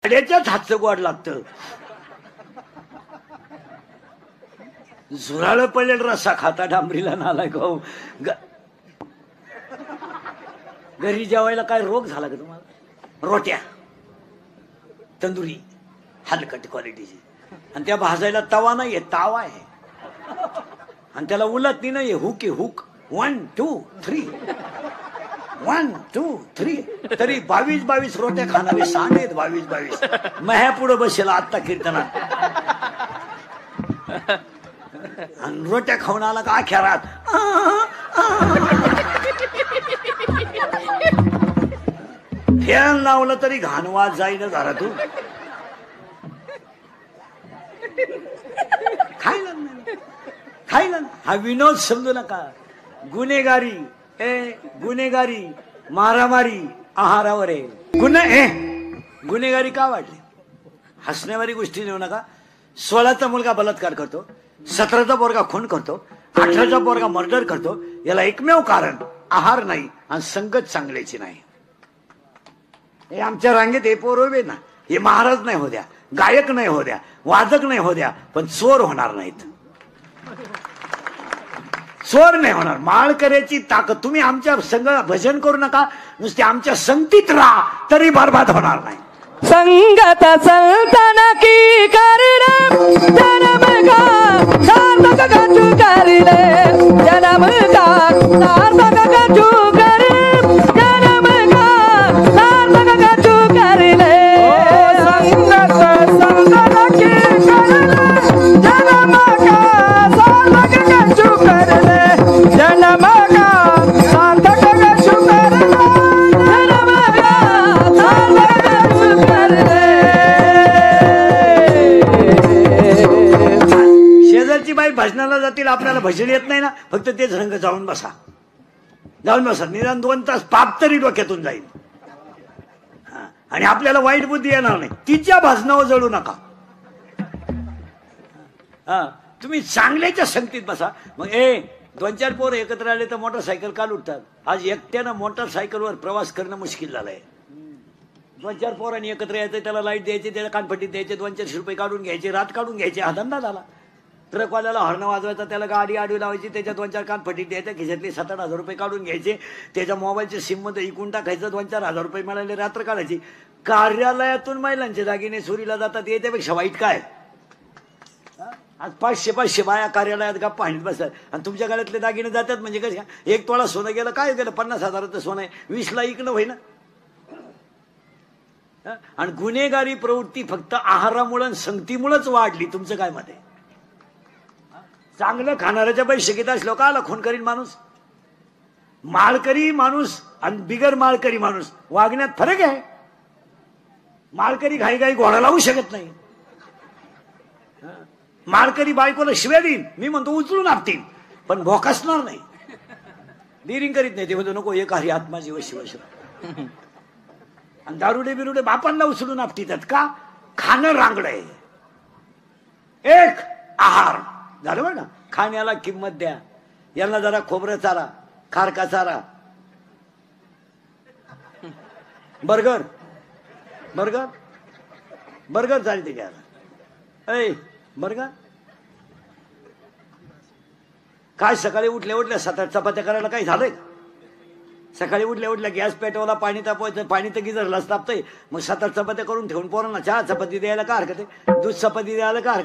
गाड्याच्याच हातचं गोड लागतं. झुराळ पडलेल रस्सा खाता डांबरीला नालाय गहू. घरी जेवायला काय रोग झाला का तुम्हाला? रोट्या तंदुरी हलकट क्वालिटीची, आणि त्या भाजायला तवा नाहीये, तावा आहे, आणि त्याला उलट नाही, हुक आहे हुक. 1 2 3 1 2 3 तरी 22 रोट्या खाणारे सांगेत. 22 मह्या पुढे बसेला आत्ता कीर्तनात, आणि रोट्या खाऊन आला का खेळात फॅन लावलं तरी घाणवाद जाईन घरातून. खायला हा विनोद समजू नका. गुन्हेगारी गुन्हेगारी मारामारी आहारावर आहे. गुन्हेगारी का वाढली? हसण्यावारी गोष्टी नेऊ नका. 16चा मुलगा बलात्कार करतो, 17चा पोरगा खून करतो, 18चा पोरगा मर्डर करतो. याला एकमेव कारण आहार नाही आणि संगत चांगल्याची नाही. हे आमच्या रांगेत हे पोर उभे ना, हे महाराज नाही हो द्या, गायक नाही हो द्या, वादक नाही हो द्या, पण चोर होणार नाहीत. चोर नाही होणार. माळकऱ्याची ताकद. तुम्ही आमच्या संग भजन करू नका, नुसते आमच्या संगतीत राहा तरी बरबाद होणार नाही. संगत संतन की करणे जन्म का सार्थक गंजू करणे जन्म का सार्थक गंजू करे जन्म का सार्थक गंजू करणे. संगत संतन की करणे जन्म का सार्थक गंजू करणे जन्म का सार्थक गंजू करणे जन्म का शेजारची बाई भजनाला जातील, आपल्याला भजन येत नाही ना, फक्त तेच रंग जाऊन बसा निदान 2 तास पाप तरी डोक्यातून जाईल. आणि आपल्याला वाईट बुद्धी येणार नाही. तिच्या भजनावर जळू नका. तुम्ही चांगल्याच्या संगतीत बसा. मग 2-4 पोरं एकत्र आले तर मोटरसायकल काल उठतात. आज एकट्यानं मोटरसायकलवर प्रवास करणं मुश्किल झालंय. 2-4 पोरांनी एकत्र यायचं, त्याला लाईट द्यायची, त्याला कानपट्टी द्यायचे, 200-400 रुपये काढून घ्यायचे, रात काढून घ्यायचे. हा धंदा झाला. ट्रकवाल्याला हॉर्न वाजवायचा, त्याला गाडी आडवी लावायची, त्याच्या 2-4 कानपट्टी द्यायच्या, खिशातले 7-8 हजार रुपये काढून घ्यायचे, त्याच्या मोबाईलच्या सिम मध्ये इकून टाकायचं, 2-4 हजार रुपये मिळाले, रात्र काढायची. कार्यालयातून महिलांचे दागिने चोरीला जातात, याच्यापेक्षा वाईट काय? आज 500 बाया कार्यालयात गप्पा आणत बसतात, आणि तुमच्या गळ्यातले दागिने जातात म्हणजे कशा? 1 तोळा सोनं गेलं, काय गेलं? 50 हजाराचं सोनं आहे, 20ला इकणं होईना. आणि गुन्हेगारी प्रवृत्ती फक्त आहारामुळे संगतीमुळेच वाढली. तुमचं काय मत आहे? चांगलं खाणाऱ्याच्या पैसे घेत असलो का आला खून करीन माणूस? माळकरी माणूस आणि बिगर माळकरी माणूस वागण्यात फरक आहे. माळकरी घाई घोडा लावू शकत नाही. माळकरी बायकोला शिव्या देईन, मी म्हणतो उचलून आपटीन, पण भोकासणार नाही. डिरिंग करीत नाही. ते म्हणतो नको एक हरी आत्मा जीव शिवश्र. आणि दारुडे बिरुडे बापांना उचलून आपटीतात का? खाणं रांगडय. एक आहार झालं बरं ना. खाण्याला किंमत द्या. यांना जरा खोबरं चारा, खारका चारा, बर्गर बर्गर बर्गर चालते घ्यायला. बर्गर काय? सकाळी उठल्या 7-8 चपात्या करायला काही झालंय? सकाळी उठल्या गॅस पेटवला, पाणी तापवायचं, पाणी तर गिजरलाच तापतंय. मग 7-8 चपात्या करून ठेवून पोरांना 4 चपाती द्यायला का हरकत आहे? दूध चपाती द्यायला का हरकत?